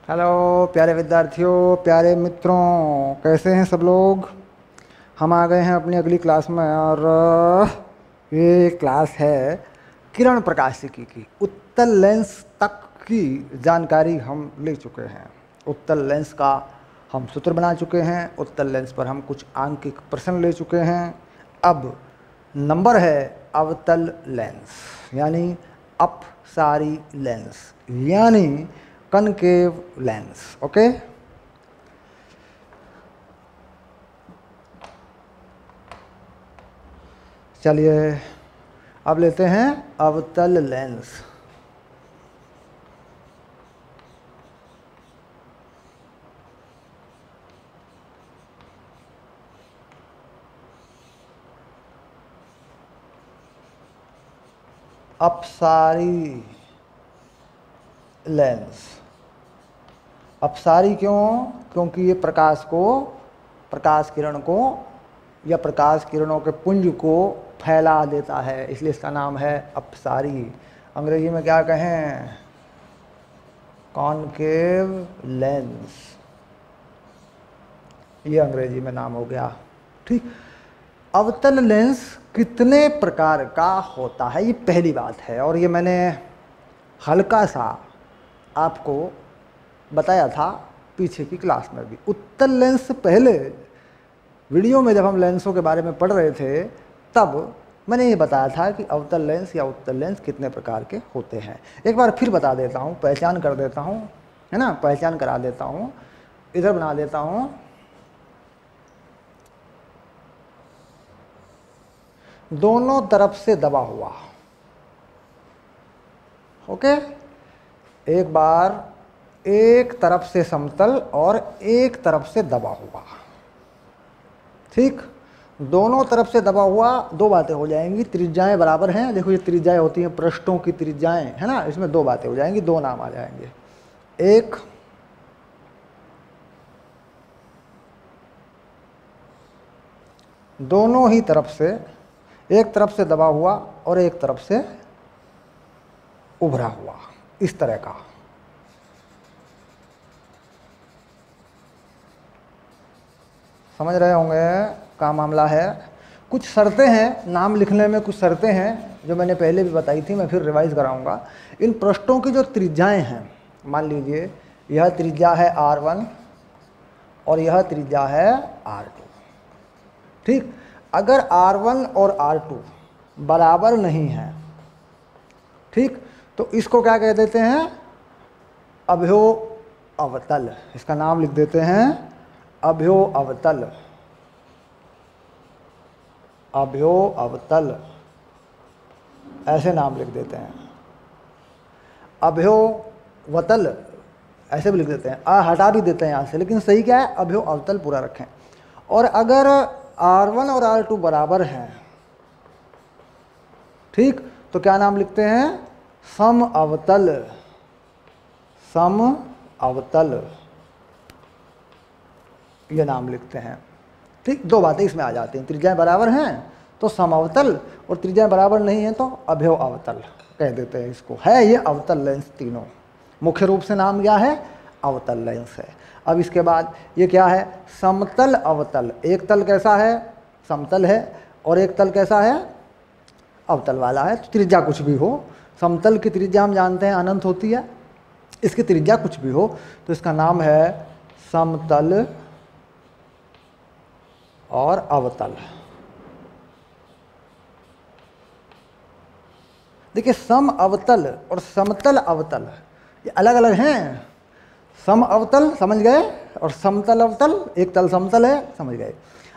Hello प्यारे विद्यार्थियों, प्यारे मित्रों, कैसे हैं सब लोग। हम आ गए हैं अपनी अगली क्लास में और ये क्लास है किरण प्रकाशिकी की। उत्तल लेंस तक की जानकारी हम ले चुके हैं। उत्तल लेंस का हम सूत्र बना चुके हैं। उत्तल लेंस पर हम कुछ आंकिक प्रश्न ले चुके हैं। अब नंबर है अवतल लेंस यानी अपसारी लेंस यानी कनकेव लेंस। ओके, चलिए अब लेते हैं अवतल लेंस। अपसारी लेंस। अपसारी क्यों? क्योंकि ये प्रकाश किरण को या प्रकाश किरणों के पुंज को फैला देता है, इसलिए इसका नाम है अपसारी। अंग्रेजी में क्या कहें? Concave lens. ये अंग्रेजी में नाम हो गया। ठीक, अवतल लेंस कितने प्रकार का होता है, ये पहली बात है। और ये मैंने हल्का सा आपको बताया था पीछे की क्लास में भी। उत्तल लेंस पहले वीडियो में जब हम लेंसों के बारे में पढ़ रहे थे तब मैंने ये बताया था कि अवतल लेंस या उत्तल लेंस कितने प्रकार के होते हैं। एक बार फिर बता देता हूँ, पहचान कर देता हूँ, है ना, पहचान करा देता हूँ। इधर बना देता हूँ दोनों तरफ से दबा हुआ। ओके, एक बार एक तरफ से समतल और एक तरफ से दबा हुआ। ठीक, दोनों तरफ से दबा हुआ, दो बातें हो जाएंगी। त्रिज्याएं बराबर हैं, देखो ये त्रिज्याएं होती हैं पृष्ठों की त्रिज्याएं, है ना। इसमें दो बातें हो जाएंगी, दो नाम आ जाएंगे। एक दोनों ही तरफ से, एक तरफ से दबा हुआ और एक तरफ से उभरा हुआ, इस तरह का। समझ रहे होंगे क्या मामला है। कुछ शर्तें हैं नाम लिखने में, कुछ शर्तें हैं जो मैंने पहले भी बताई थी, मैं फिर रिवाइज कराऊंगा। इन पृष्ठों की जो त्रिज्याएं हैं, मान लीजिए यह त्रिज्या है R1 और यह त्रिज्या है R2। ठीक, अगर R1 और R2 बराबर नहीं है, ठीक, तो इसको क्या कह देते हैं? अभ्यो अवतल। इसका नाम लिख देते हैं अभ्यो अवतल। अभ्यो अवतल ऐसे नाम लिख देते हैं। अभ्यो वतल ऐसे भी लिख देते हैं, हटा भी देते हैं यहाँ से, लेकिन सही क्या है? अभ्यो अवतल पूरा रखें। और अगर R1 और R2 बराबर हैं, ठीक, तो क्या नाम लिखते हैं? सम अवतल। सम अवतल ये नाम लिखते हैं। ठीक, दो बातें इसमें आ जाती हैं। त्रिज्याएं बराबर हैं तो समअवतल, और त्रिज्याएं बराबर नहीं हैं तो अभ्यो अवतल कह देते हैं इसको। है ये अवतल लेंस तीनों। मुख्य रूप से नाम क्या है? अवतल लेंस है। अब इसके बाद ये क्या है? समतल अवतल। एक तल कैसा है? समतल है, और एक तल कैसा है? अवतल वाला है। तो त्रिज्या कुछ भी हो, समतल की त्रिज्या हम जानते हैं अनंत होती है, इसकी त्रिज्या कुछ भी हो तो इसका नाम है समतल और अवतल। देखिए, सम अवतल और समतल अवतल ये अलग अलग हैं। सम अवतल समझ गए, और समतल अवतल, एक तल समतल है, समझ गए।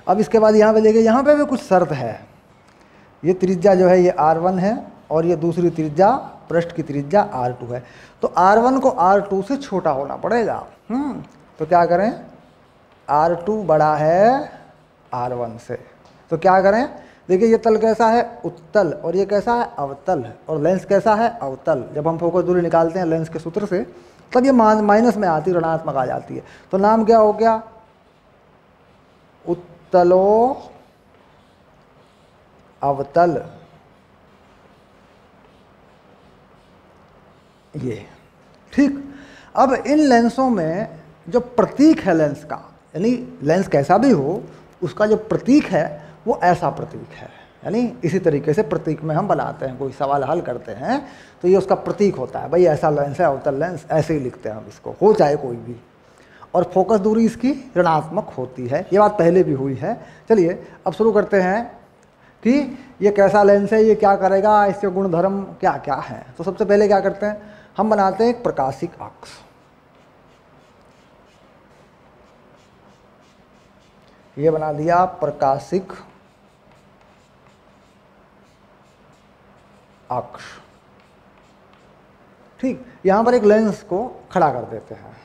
अब इसके बाद यहाँ पे देखिए, यहाँ पे भी कुछ शर्त है। ये त्रिज्या जो है ये R1 है और ये दूसरी त्रिज्या, पृष्ठ की त्रिज्या R2 है। तो R1 को R2 से छोटा होना पड़ेगा। तो क्या करें? R2 बड़ा है R1 से, तो क्या करें? देखिए, ये तल कैसा है? उत्तल, और ये कैसा है? अवतल, और लेंस कैसा है? अवतल। जब हम फोकस दूरी निकालते हैं लेंस के सूत्र से तब ये माइनस में आती है, ऋणात्मक आ जाती है। तो नाम क्या हो गया? उत्तलो अवतल। ये। ठीक, अब इन लेंसों में जो प्रतीक है लेंस का, यानी लेंस कैसा भी हो उसका जो प्रतीक है वो ऐसा प्रतीक है, यानी इसी तरीके से प्रतीक में हम बनाते हैं, कोई सवाल हल करते हैं तो ये उसका प्रतीक होता है, भाई ऐसा लेंस है अवतल लेंस, ऐसे ही लिखते हैं हम इसको, हो चाहे कोई भी। और फोकस दूरी इसकी ऋणात्मक होती है, ये बात पहले भी हुई है। चलिए अब शुरू करते हैं कि ये कैसा लेंस है, ये क्या करेगा, इसके गुणधर्म क्या क्या हैं। तो सबसे पहले क्या करते हैं, हम बनाते हैं एक प्रकाशिक अक्ष। ये बना दिया प्रकाशिक अक्ष। ठीक, यहां पर एक लेंस को खड़ा कर देते हैं।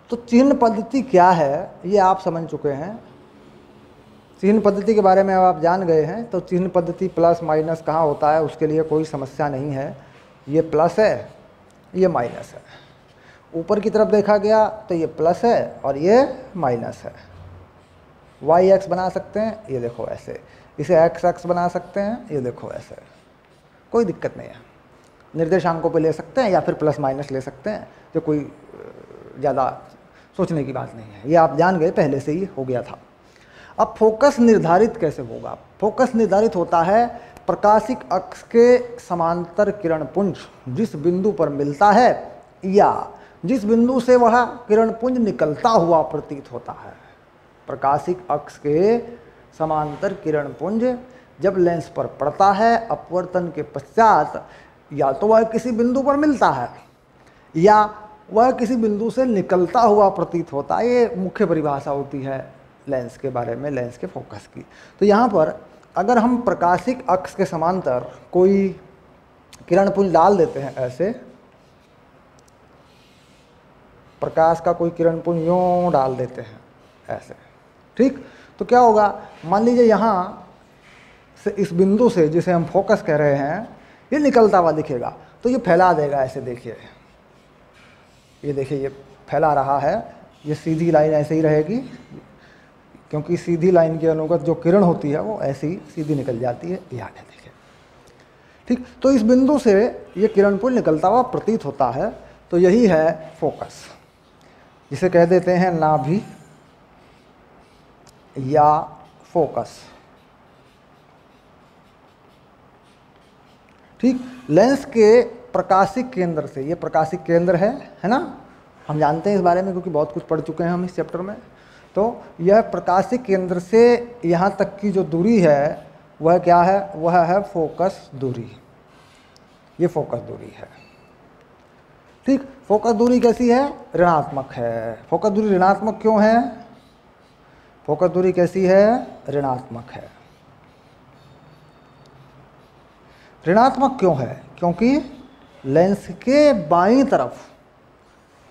तो चिह्न पद्धति क्या है ये आप समझ चुके हैं, चिह्न पद्धति के बारे में अब आप जान गए हैं। तो चिह्न पद्धति प्लस माइनस कहाँ होता है उसके लिए कोई समस्या नहीं है, ये प्लस है ये माइनस है। ऊपर की तरफ देखा गया तो ये प्लस है और ये माइनस है। वाई एक्स बना सकते हैं, ये देखो ऐसे, इसे एक्स एक्स बना सकते हैं, ये देखो ऐसे, कोई दिक्कत नहीं है। निर्देशांकों पे ले सकते हैं या फिर प्लस माइनस ले सकते हैं, जो कोई ज़्यादा सोचने की बात नहीं है, ये आप जान गए, पहले से ही हो गया था। अब फोकस निर्धारित कैसे होगा, फोकस निर्धारित होता है प्रकाशिक अक्ष के समांतर किरण पुंज जिस बिंदु पर मिलता है या जिस बिंदु से वह किरण पुंज निकलता हुआ प्रतीत होता है। प्रकाशिक अक्ष के समांतर किरण पुंज जब लेंस पर पड़ता है अपवर्तन के पश्चात, या तो वह किसी बिंदु पर मिलता है या वह किसी बिंदु से निकलता हुआ प्रतीत होता है। ये मुख्य परिभाषा होती है लेंस के बारे में, लेंस के फोकस की। तो यहाँ पर अगर हम प्रकाशिक अक्ष के समांतर कोई किरण पुंज डाल देते हैं, ऐसे प्रकाश का कोई किरण पुंज यूँ डाल देते हैं ऐसे, ठीक, तो क्या होगा, मान लीजिए यहाँ से इस बिंदु से जिसे हम फोकस कह रहे हैं ये निकलता हुआ दिखेगा, तो ये फैला देगा ऐसे, देखिए ये देखिए ये फैला रहा है, ये सीधी लाइन ऐसे ही रहेगी क्योंकि सीधी लाइन के अनुगत जो किरण होती है वो ऐसी ही सीधी निकल जाती है, ये आगे देखिए, ठीक। तो इस बिंदु से ये किरण पुंज निकलता हुआ प्रतीत होता है, तो यही है फोकस, जिसे कह देते हैं नाभि या फोकस, ठीक। लेंस के प्रकाशिक केंद्र से, ये प्रकाशिक केंद्र है ना, हम जानते हैं इस बारे में क्योंकि बहुत कुछ पढ़ चुके हैं हम इस चैप्टर में। तो यह प्रकाशिक केंद्र से यहाँ तक की जो दूरी है वह क्या है, वह है फोकस दूरी, ये फोकस दूरी है, ठीक। फोकस दूरी कैसी है, ऋणात्मक है। फोकस दूरी ऋणात्मक क्यों है, फोकस दूरी कैसी है, ऋणात्मक है। ऋणात्मक क्यों है, क्योंकि लेंस के बाईं तरफ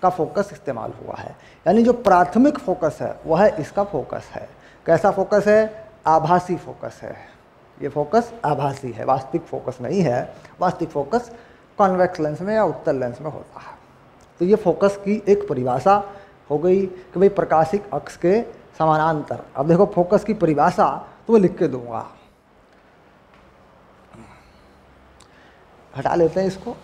का फोकस इस्तेमाल हुआ है, यानी जो प्राथमिक फोकस है वह इसका फोकस है। कैसा फोकस है, आभासी फोकस है, ये फोकस आभासी है, वास्तविक फोकस नहीं है। वास्तविक फोकस कॉन्वेक्स लेंस में या उत्तल लेंस में होता है। तो ये फोकस की एक परिभाषा हो गई कि भाई प्रकाशिक अक्ष के समानांतर। अब देखो फोकस की परिभाषा तो मैं लिख के दूंगा, हटा लेते हैं इसको।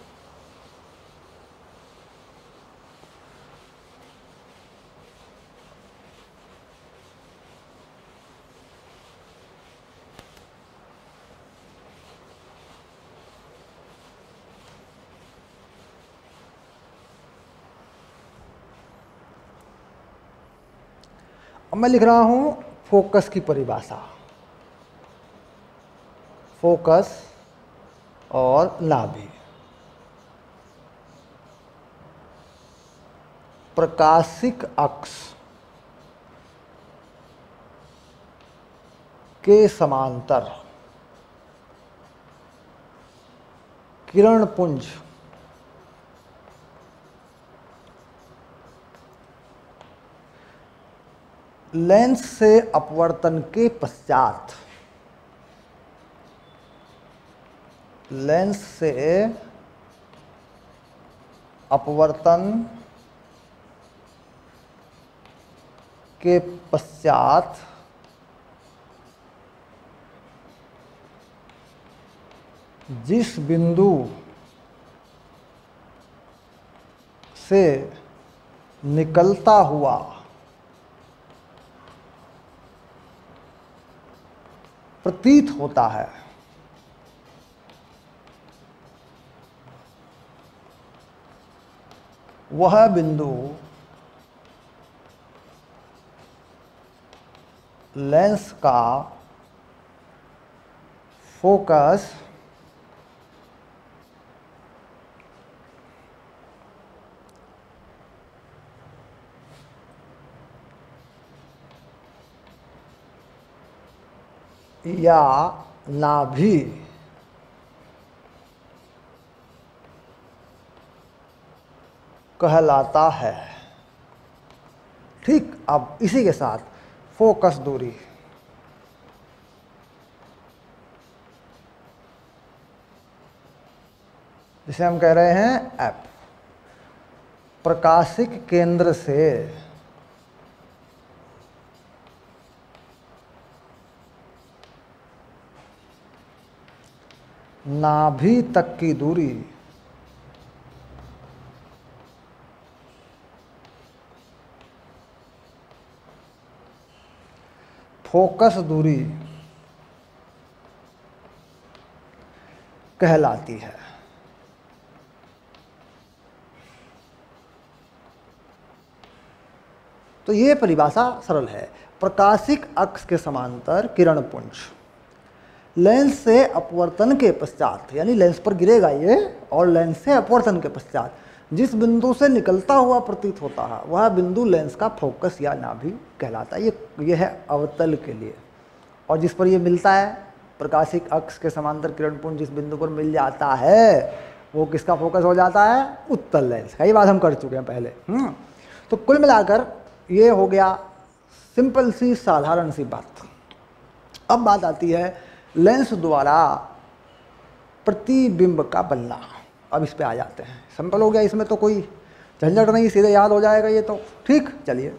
अब मैं लिख रहा हूं फोकस की परिभाषा, फोकस और नाभि। प्रकाशिक अक्ष के समांतर किरण पुंज लेंस से अपवर्तन के पश्चात, लेंस से अपवर्तन के पश्चात जिस बिंदु से निकलता हुआ प्रतीत होता है वह बिंदु लेंस का फोकस या नाभि कहलाता है। ठीक, अब इसी के साथ फोकस दूरी, जिसे हम कह रहे हैं एफ, प्रकाशिक केंद्र से नाभि तक की दूरी फोकस दूरी कहलाती है। तो ये परिभाषा सरल है। प्रकाशिक अक्ष के समांतर किरण पुंज लेंस से अपवर्तन के पश्चात, यानी लेंस पर गिरेगा ये, और लेंस से अपवर्तन के पश्चात जिस बिंदु से निकलता हुआ प्रतीत होता है वह बिंदु लेंस का फोकस या नाभि कहलाता है। ये है अवतल के लिए। और जिस पर ये मिलता है, प्रकाशिक अक्ष के समांतर किरण पुंज जिस बिंदु पर मिल जाता है वो किसका फोकस हो जाता है? उत्तल लेंस का। ये बात हम कर चुके हैं पहले। तो कुल मिलाकर ये हो गया सिंपल सी साधारण सी बात। अब बात आती है लेंस द्वारा प्रतिबिंब का बनना। अब इस पे आ जाते हैं। सिंपल हो गया, इसमें तो कोई झंझट नहीं, सीधे याद हो जाएगा ये तो। ठीक, चलिए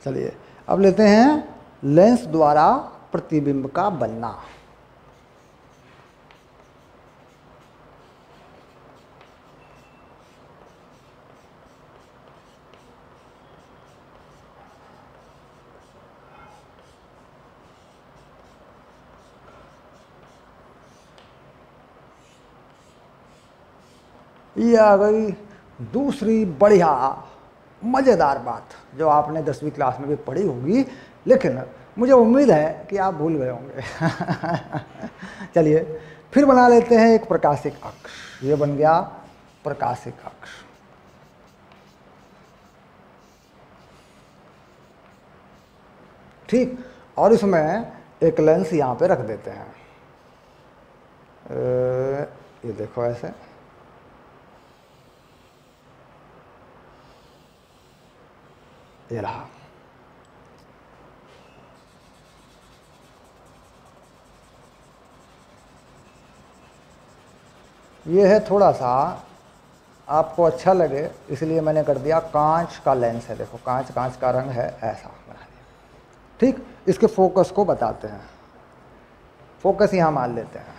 चलिए अब लेते हैं लेंस द्वारा प्रतिबिंब का बनना। ये आ गई दूसरी बढ़िया मज़ेदार बात जो आपने 10वीं क्लास में भी पढ़ी होगी, लेकिन मुझे उम्मीद है कि आप भूल गए होंगे। चलिए फिर बना लेते हैं एक प्रकाशिक अक्ष। ये बन गया प्रकाशिक अक्ष। ठीक, और इसमें एक लेंस यहाँ पे रख देते हैं। ये देखो ऐसे, ये रहा। ये है थोड़ा सा आपको अच्छा लगे इसलिए मैंने कर दिया कांच का लेंस है। देखो कांच का रंग है, ऐसा बना दिया। ठीक, इसके फोकस को बताते हैं। फोकस यहाँ मान लेते हैं,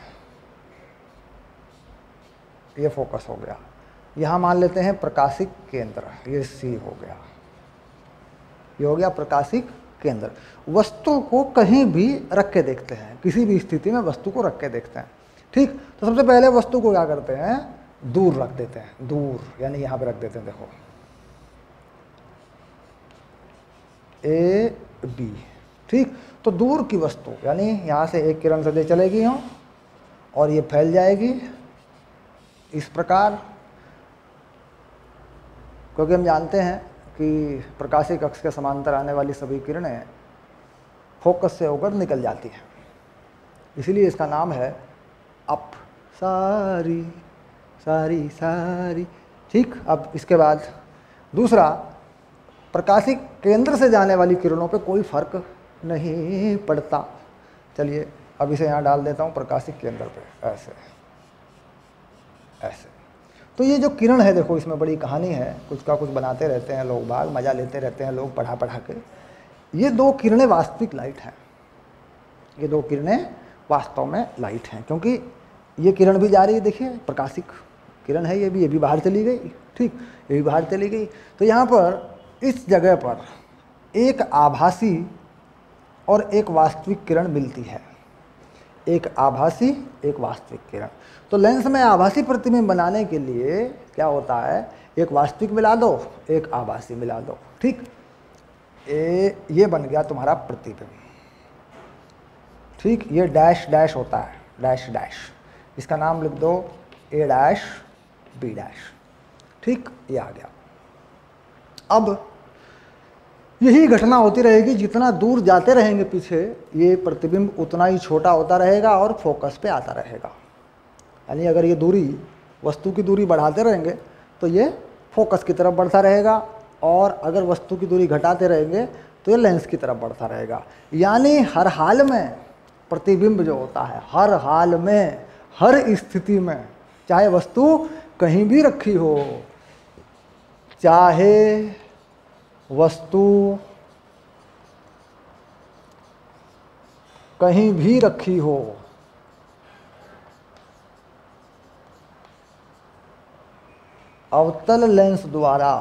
ये फोकस हो गया। यहाँ मान लेते हैं प्रकाशिक केंद्र, ये सी हो गया। ये हो गया प्रकाशिक केंद्र। वस्तु को कहीं भी रख के देखते हैं, किसी भी स्थिति में वस्तु को रख के देखते हैं। ठीक, तो सबसे पहले वस्तु को क्या करते हैं? दूर रख देते हैं। दूर यानी यहाँ पे रख देते हैं। देखो ए बी। ठीक, तो दूर की वस्तु यानी यहाँ से एक किरण से चलेगी यूँ और ये फैल जाएगी इस प्रकार, क्योंकि हम जानते हैं कि प्रकाशीय कक्ष के समांतर आने वाली सभी किरणें फोकस से होकर निकल जाती हैं, इसीलिए इसका नाम है अपसारी, सारी सारी। ठीक, अब इसके बाद दूसरा, प्रकाशिक केंद्र से जाने वाली किरणों पे कोई फर्क नहीं पड़ता। चलिए अब इसे यहाँ डाल देता हूँ प्रकाशिक केंद्र पे, ऐसे ऐसे। तो ये जो किरण है देखो, इसमें बड़ी कहानी है, कुछ का कुछ बनाते रहते हैं लोग, बाग मज़ा लेते रहते हैं लोग पढ़ा पढ़ा के। ये दो किरणें वास्तविक लाइट हैं, ये दो किरणें वास्तव में लाइट हैं, क्योंकि ये किरण भी जा रही है, देखिए प्रकाशिक किरण है, ये भी बाहर चली गई। ठीक, ये भी बाहर चली गई। तो यहाँ पर इस जगह पर एक आभासी और एक वास्तविक किरण मिलती है, एक आभासी एक वास्तविक किरण। तो लेंस में आभासी प्रतिबिंब बनाने के लिए क्या होता है, एक वास्तविक मिला दो, एक आभासी मिला दो। ठीक, ये बन गया तुम्हारा प्रतिबिंब। ठीक, ये डैश डैश होता है, डैश डैश, इसका नाम लिख दो ए डैश बी डैश। ठीक, ये आ गया। अब यही घटना होती रहेगी, जितना दूर जाते रहेंगे पीछे, ये प्रतिबिंब उतना ही छोटा होता रहेगा और फोकस पे आता रहेगा। यानी अगर ये दूरी, वस्तु की दूरी बढ़ाते रहेंगे तो ये फोकस की तरफ बढ़ता रहेगा, और अगर वस्तु की दूरी घटाते रहेंगे तो ये लेंस की तरफ बढ़ता रहेगा। यानी हर हाल में प्रतिबिंब जो होता है, हर हाल में, हर स्थिति में, चाहे वस्तु कहीं भी रखी हो, चाहे वस्तु कहीं भी रखी हो, अवतल लेंस द्वारा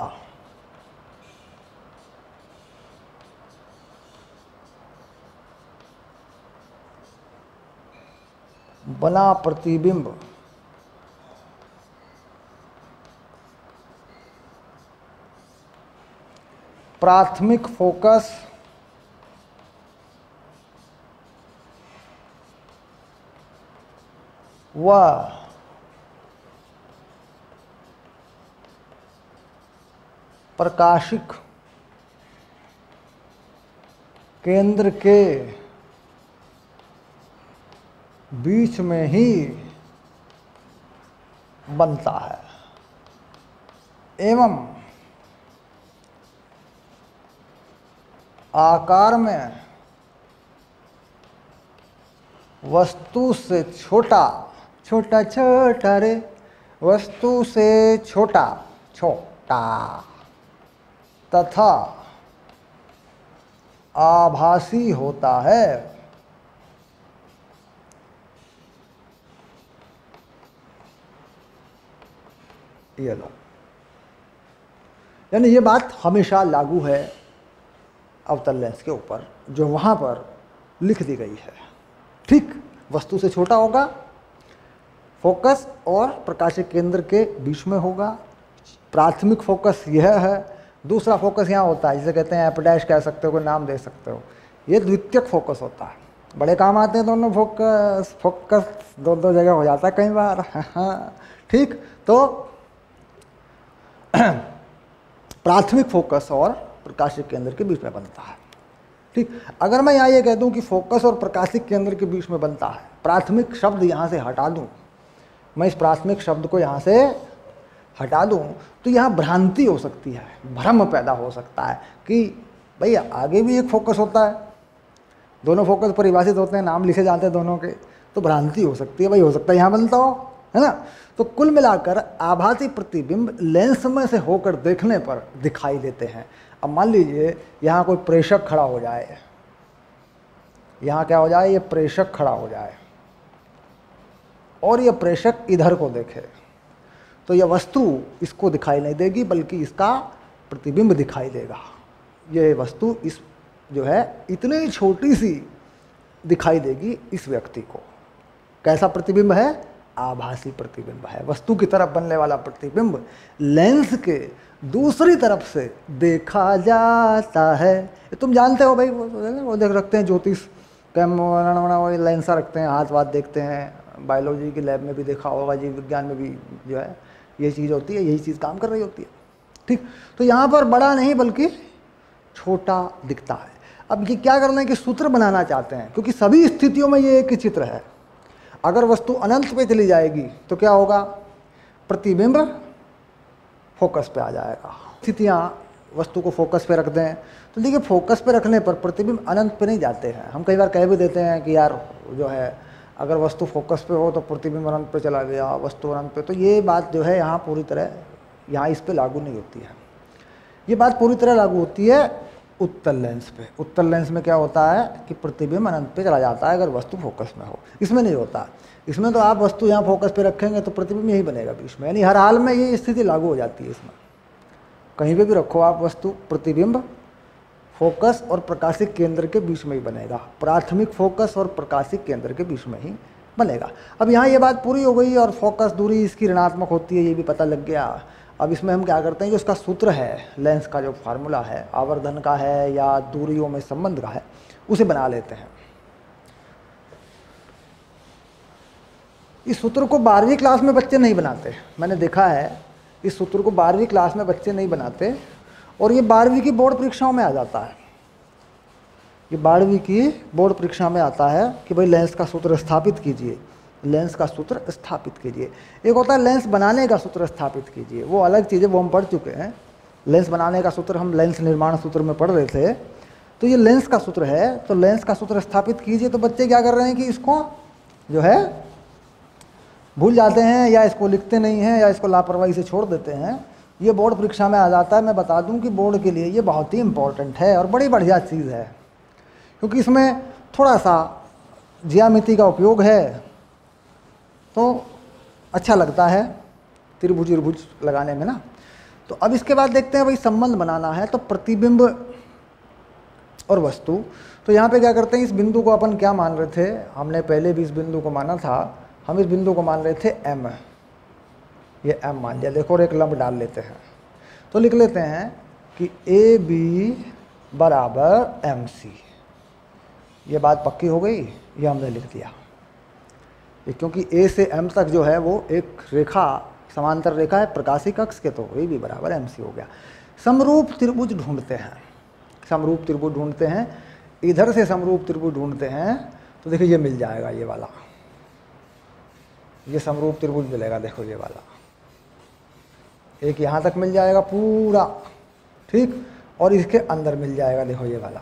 बना प्रतिबिंब प्राथमिक फोकस व प्रकाशिक केंद्र के बीच में ही बनता है, एवं आकार में वस्तु से छोटा, छोटा छोटा रे, वस्तु से छोटा छोटा तथा आभासी होता है। ये लो, यानी ये बात हमेशा लागू है अवतल लेंस के ऊपर, जो वहाँ पर लिख दी गई है। ठीक, वस्तु से छोटा होगा, फोकस और प्रकाशिक केंद्र के बीच में होगा। प्राथमिक फोकस यह है, दूसरा फोकस यहाँ होता है, जिसे कहते हैं एफ डैश कह सकते हो, कोई नाम दे सकते हो। ये द्वितीयक फोकस होता है, बड़े काम आते हैं दोनों फोकस। फोकस दो दो जगह हो जाता है कई बार। ठीक, तो प्राथमिक फोकस और प्रकाशिक केंद्र के बीच में बनता है। ठीक, अगर मैं यहाँ ये कह दूँ कि फोकस और प्रकाशिक केंद्र के बीच में बनता है, प्राथमिक शब्द यहाँ से हटा दूँ, मैं इस प्राथमिक शब्द को यहाँ से हटा दूँ, तो यहाँ भ्रांति हो सकती है, भ्रम पैदा हो सकता है कि भाई आगे भी एक फोकस होता है, दोनों फोकस परिभाषित होते हैं, नाम लिखे जाते हैं दोनों के, तो भ्रांति हो सकती है, भाई हो सकता है यहाँ बनता हो, है ना। तो कुल मिलाकर आभासी प्रतिबिंब लेंस में से होकर देखने पर दिखाई देते हैं। अब मान लीजिए यहाँ कोई प्रेषक खड़ा हो जाए, यहाँ क्या हो जाए, ये प्रेषक खड़ा हो जाए और ये प्रेषक इधर को देखे, तो यह वस्तु इसको दिखाई नहीं देगी, बल्कि इसका प्रतिबिंब दिखाई देगा। ये वस्तु इस जो है इतनी छोटी सी दिखाई देगी इस व्यक्ति को। कैसा प्रतिबिंब है? आभासी प्रतिबिंब है। वस्तु की तरफ बनने वाला प्रतिबिंब लेंस के दूसरी तरफ से देखा जाता है। तुम जानते हो भाई, वो देख रखते हैं ज्योतिष कैमरा लेंसा रखते हैं, हाथ वाथ देखते हैं, बायोलॉजी की लैब में भी देखा होगा, जीव विज्ञान में भी जो है ये चीज़ होती है, यही चीज़ काम कर रही होती है। ठीक, तो यहाँ पर बड़ा नहीं बल्कि छोटा दिखता है। अब ये क्या करना है कि सूत्र बनाना चाहते हैं, क्योंकि सभी स्थितियों में ये एक ही चित्र है। अगर वस्तु अनंत पे चली जाएगी तो क्या होगा, प्रतिबिंब फोकस पे आ जाएगा। स्थितियाँ वस्तु को फोकस पे रख दें तो देखिए, फोकस पे रखने पर प्रतिबिंब अनंत पे नहीं जाते हैं। हम कई बार कह भी देते हैं कि यार जो है अगर वस्तु फोकस पे हो तो प्रतिबिंब अनंत पे चला गया, वस्तु अनंत पे, तो ये बात जो है यहाँ पूरी तरह यहाँ इस पे लागू नहीं होती है। ये बात पूरी तरह लागू होती है उत्तल लेंस पे। उत्तल लेंस में क्या होता है कि प्रतिबिंब अनंत पे चला जाता है अगर वस्तु फोकस में हो। इसमें नहीं होता। इसमें तो आप वस्तु यहाँ फोकस पे रखेंगे तो प्रतिबिंब यही बनेगा बीच में, यानी हर हाल में ये स्थिति लागू हो जाती है। इसमें कहीं पे भी रखो आप वस्तु, प्रतिबिंब फोकस और प्रकाशिक केंद्र के बीच में ही बनेगा। प्राथमिक फोकस और प्रकाशिक केंद्र के बीच में ही बनेगा। अब यहाँ ये बात पूरी हो गई और फोकस दूरी इसकी ऋणात्मक होती है, ये भी पता लग गया। अब इसमें हम क्या करते हैं, जो इसका सूत्र है लेंस का, जो फार्मूला है आवर्धन का है या दूरियों में संबंध का है, उसे बना लेते हैं। इस सूत्र को 12वीं क्लास में बच्चे नहीं बनाते, मैंने देखा है। इस सूत्र को 12वीं क्लास में बच्चे नहीं बनाते और ये 12वीं की बोर्ड परीक्षाओं में आ जाता है। ये 12वीं की बोर्ड परीक्षा में आता है कि भाई लेंस का सूत्र स्थापित कीजिए, लेंस का सूत्र स्थापित कीजिए। एक होता है लेंस बनाने का सूत्र स्थापित कीजिए, वो अलग चीज़ है, वो हम पढ़ चुके हैं। लेंस बनाने का सूत्र हम लेंस निर्माण सूत्र में पढ़ रहे थे। तो ये लेंस का सूत्र है, तो लेंस का सूत्र स्थापित कीजिए। तो बच्चे क्या कर रहे हैं कि इसको जो है भूल जाते हैं या इसको लिखते नहीं हैं या इसको लापरवाही से छोड़ देते हैं। ये बोर्ड परीक्षा में आ जाता है। मैं बता दूं कि बोर्ड के लिए ये बहुत ही इंपॉर्टेंट है और बड़ी बढ़िया चीज़ है, क्योंकि इसमें थोड़ा सा ज्यामिति का उपयोग है तो अच्छा लगता है त्रिभुज लगाने में ना। तो अब इसके बाद देखते हैं भाई संबंध बनाना है तो प्रतिबिंब और वस्तु। तो यहाँ पे क्या करते हैं, इस बिंदु को अपन क्या मान रहे थे, हमने पहले भी इस बिंदु को माना था। हम इस बिंदु को मान रहे थे m, ये m मान लिया। देखो और एक लंब डाल लेते हैं तो लिख लेते हैं कि AB बराबर MC। ये बात पक्की हो गई, ये हमने लिख दिया। क्योंकि A से M तक जो है वो एक रेखा, समांतर रेखा है प्रकाशिक अक्ष के, तो AB बराबर MC हो गया। समरूप त्रिभुज ढूंढते हैं, समरूप त्रिभुज ढूंढते हैं। इधर से समरूप त्रिभुज ढूंढते हैं तो देखिए ये मिल जाएगा, ये वाला, ये समरूप त्रिभुज मिलेगा। देखो ये वाला एक यहाँ तक मिल जाएगा पूरा, ठीक, और इसके अंदर मिल जाएगा, देखो ये वाला,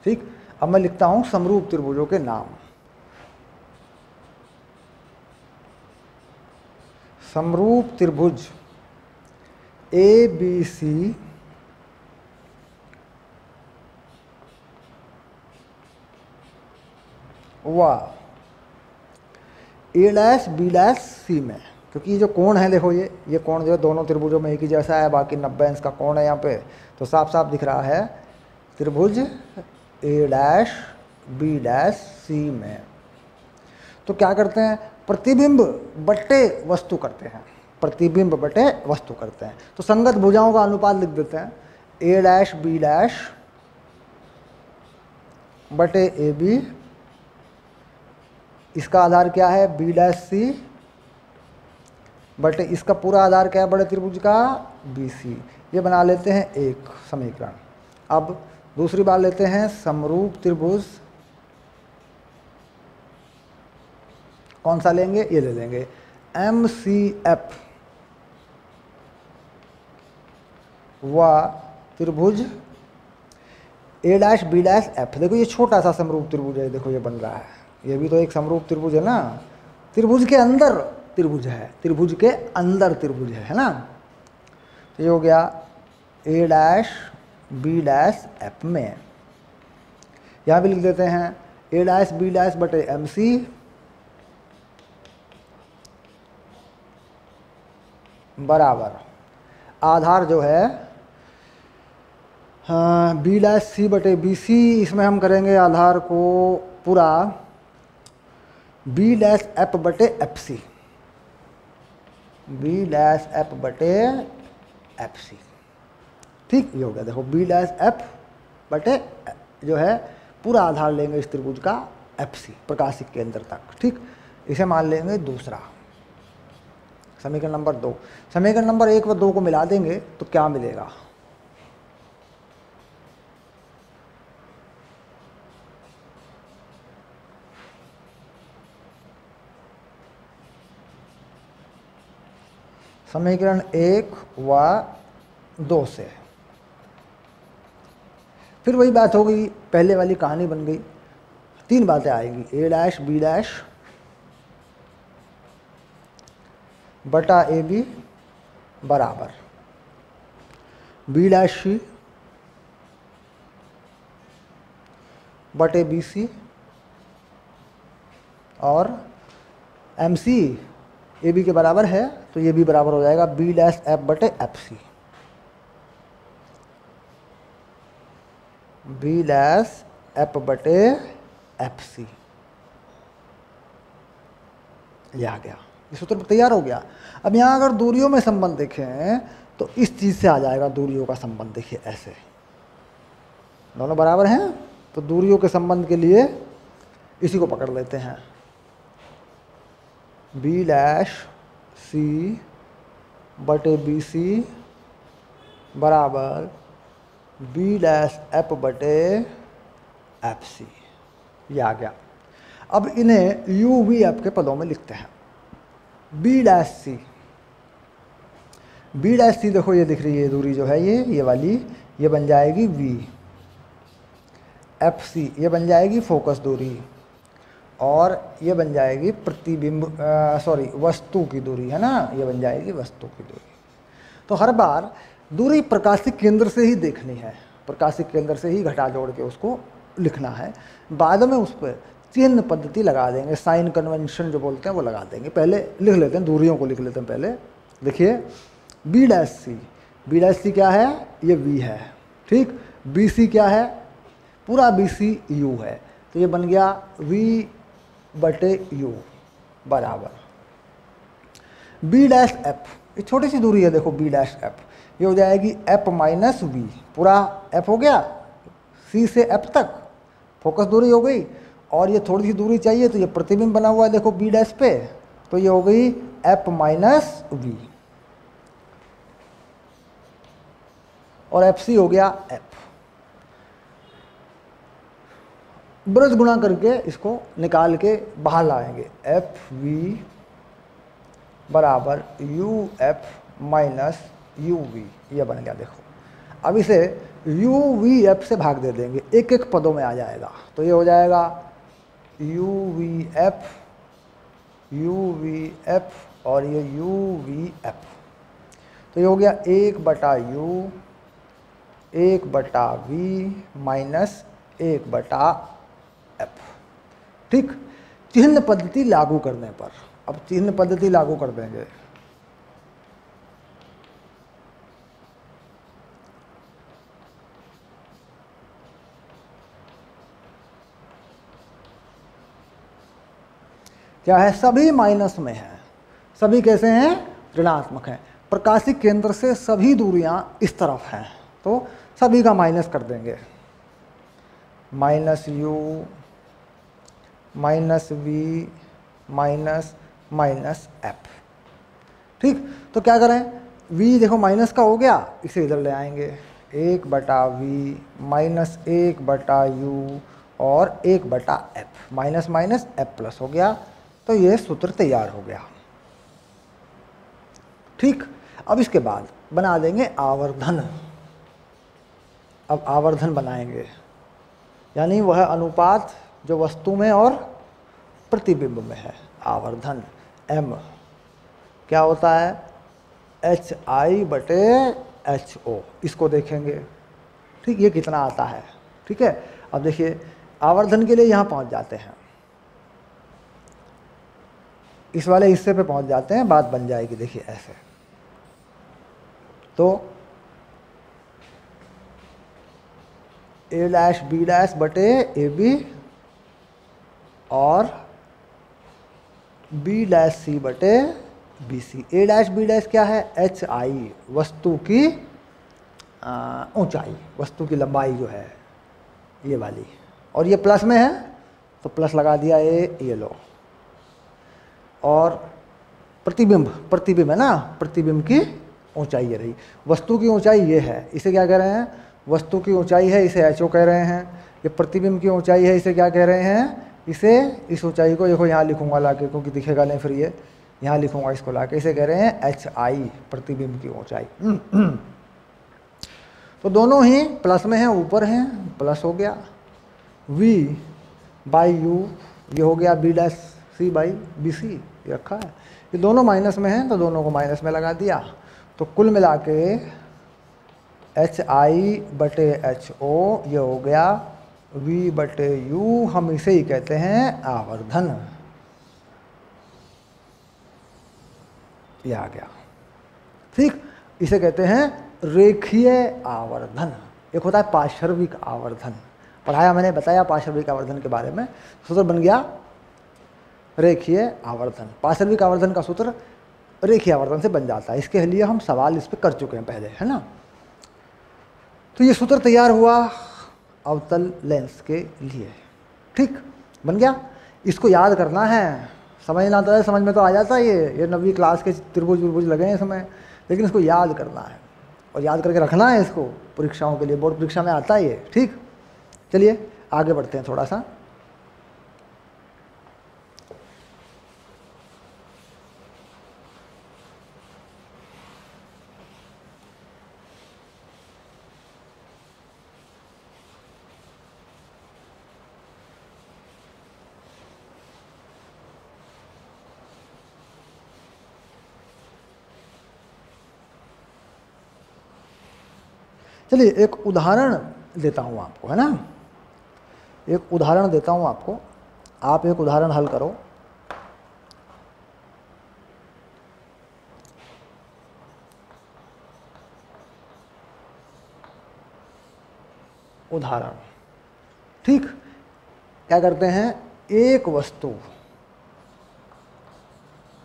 ठीक। अब मैं लिखता हूँ समरूप त्रिभुजों के नाम। समरूप त्रिभुज ABC व A', B', C में, क्योंकि ये जो कोण है देखो, ये कोण जो है दोनों त्रिभुजों में एक ही जैसा है, बाकी 90 अंश का कोण है यहाँ पे, तो साफ साफ दिख रहा है त्रिभुज A', B', C में। तो क्या करते हैं, प्रतिबिंब बटे वस्तु करते हैं, प्रतिबिंब बटे वस्तु करते हैं। तो संगत भुजाओं का अनुपात लिख देते हैं, A', B' बटे AB। इसका आधार क्या है, B', बटे इसका पूरा आधार क्या है बड़े त्रिभुज का, BC। ये बना लेते हैं एक समीकरण। अब दूसरी बात लेते हैं समरूप त्रिभुज, कौन सा लेंगे, ये ले लेंगे MCF व त्रिभुज A', B', F। देखो ये छोटा सा समरूप त्रिभुज है, देखो ये बन रहा है, ये भी तो एक समरूप त्रिभुज है ना। त्रिभुज के अंदर त्रिभुज है, त्रिभुज के अंदर त्रिभुज है ना। तो ये हो गया A', B', F में। यहाँ भी लिख देते हैं A', B' बटे MC बराबर आधार जो है B', C बटे BC। इसमें हम करेंगे आधार को पूरा B' F बटे FC, B' F बटे FC, ठीक। ये हो गया, देखो B' F बटे जो है पूरा आधार लेंगे इस त्रिभुज का FC प्रकाशिक केंद्र तक, ठीक। इसे मान लेंगे दूसरा। समीकरण नंबर 2। समीकरण नंबर 1 व 2 को मिला देंगे तो क्या मिलेगा? समीकरण 1 व 2 से फिर वही बात हो गई, पहले वाली कहानी बन गई। 3 बातें आएंगी, ए डैश बी डैश बटा ए बी बराबर बी डैश सी बटे बी सी और एम सी ए बी के बराबर है तो ये भी बराबर हो जाएगा बी डैश एफ बटे F C. B dash F बटे एफ सी, ये आ गया, ये सूत्र तैयार हो गया। अब यहाँ अगर दूरियों में संबंध देखें तो इस चीज़ से आ जाएगा दूरियों का संबंध। देखिए ऐसे दोनों बराबर हैं तो दूरियों के संबंध के लिए इसी को पकड़ लेते हैं, बी डैश सी बटे बी सी बराबर बी डैश एफ बटे एफ सी, ये आ गया। अब इन्हें यू वी एफ के पदों में लिखते हैं। B dash C, B dash C देखो ये दिख रही है दूरी जो है ये वाली, ये बन जाएगी वी। एफ सी ये बन जाएगी फोकस दूरी और ये बन जाएगी प्रतिबिंब वस्तु की दूरी, है ना, ये बन जाएगी वस्तु की दूरी। तो हर बार दूरी प्रकाशिक केंद्र से ही देखनी है, प्रकाशिक केंद्र से ही घटा जोड़ के उसको लिखना है। बाद में उस पर चिन्ह पद्धति लगा देंगे, साइन कन्वेंशन जो बोलते हैं वो लगा देंगे। पहले लिख लेते हैं, दूरियों को लिख लेते हैं पहले। देखिए B dash C, B dash C क्या है? ये वी है, ठीक। बी सी क्या है? पूरा बी सी यू है, तो ये बन गया वी बटे यू बराबर बी डैश एफ। ये छोटी सी दूरी है, देखो बी डैश एफ, ये हो जाएगी एफ माइनस वी। पूरा एफ हो गया, सी से एफ तक फोकस दूरी हो गई, और ये थोड़ी सी दूरी चाहिए तो ये प्रतिबिंब बना हुआ है देखो बी डैश पे, तो ये हो गई एफ माइनस वी और एफ सी हो गया एफ। ब्रज गुणा करके इसको निकाल के बाहर लाएंगे, एफ वी बराबर U F minus U V, ये बन गया देखो। अब इसे यू वी एफ से भाग दे देंगे, एक एक पदों में आ जाएगा, तो ये हो जाएगा यू वी एफ और ये यू वी एफ, तो ये हो गया 1/u 1/v माइनस 1/f, ठीक। चिन्ह पद्धति लागू करने पर, अब चिन्ह पद्धति लागू कर देंगे। क्या है? सभी माइनस में है, सभी कैसे हैं? ऋणात्मक हैं। प्रकाशिक केंद्र से सभी दूरियां इस तरफ हैं, तो सभी का माइनस कर देंगे, minus U minus V minus minus F, ठीक। तो क्या करें? v देखो माइनस का हो गया, इसे इधर ले आएंगे, 1/v माइनस 1/u और 1/f, minus minus F plus हो गया, तो ये सूत्र तैयार हो गया, ठीक। अब इसके बाद बना देंगे आवर्धन। अब आवर्धन बनाएंगे, यानी वह अनुपात जो वस्तु में और प्रतिबिंब में है। आवर्धन m क्या होता है? HI/HO, इसको देखेंगे, ठीक। ये कितना आता है, ठीक है। अब देखिए आवर्धन के लिए यहाँ पहुँच जाते हैं, इस वाले हिस्से पे पहुँच जाते हैं, बात बन जाएगी। देखिए ऐसे, तो a डैश बी डैश बटे ए बी और बी डैश सी बटे बी सी। ए डैश बी डैश क्या है? HI, वस्तु की ऊंचाई, वस्तु की लंबाई जो है ये वाली, और ये प्लस में है तो प्लस लगा दिया ये लो, और प्रतिबिंब, प्रतिबिंब है ना, प्रतिबिंब की ऊंचाई ये रही। वस्तु की ऊंचाई ये है, इसे क्या कह रहे हैं, वस्तु की ऊंचाई है, इसे एचओ कह रहे हैं। ये प्रतिबिंब की ऊंचाई है, इसे क्या कह रहे हैं, इसे, इस ऊंचाई को देखो यहाँ लिखूंगा लाके, क्योंकि दिखेगा नहीं फिर ये, यहाँ लिखूंगा इसको लाके, इसे कह रहे हैं एच आई, प्रतिबिंब की ऊंचाई। तो दोनों ही प्लस में हैं, ऊपर हैं, प्लस हो गया। v बाई यू, ये हो गया b dash C by B C, ये रखा है। ये दोनों माइनस में हैं तो दोनों को माइनस में लगा दिया, तो कुल मिला के एच आई बटे एच ओ, ये हो गया v बटे यू, हम इसे ही कहते हैं आवर्धन। ये आ गया, ठीक। इसे कहते हैं रेखीय आवर्धन। एक होता है पार्श्विक आवर्धन, पढ़ाया मैंने, बताया पार्श्विक आवर्धन के बारे में। सूत्र बन गया रेखीय आवर्धन। पार्श्विक आवर्धन का सूत्र रेखीय आवर्धन से बन जाता है। इसके लिए हम सवाल इस पर कर चुके हैं पहले, है ना। तो ये सूत्र तैयार हुआ अवतल लेंस के लिए, ठीक, बन गया। इसको याद करना है, समझना तो है, समझ में तो आ जाता है। ये 9वीं क्लास के त्रिभुज विभुज लगे हैं इसमें, लेकिन इसको याद करना है और याद करके रखना है इसको परीक्षाओं के लिए। बोर्ड परीक्षा में आता है ये, ठीक। चलिए आगे बढ़ते हैं थोड़ा सा। चलिए एक उदाहरण देता हूँ आपको, है ना, एक उदाहरण देता हूँ आपको। आप एक उदाहरण हल करो। उदाहरण, ठीक। क्या करते हैं, एक वस्तु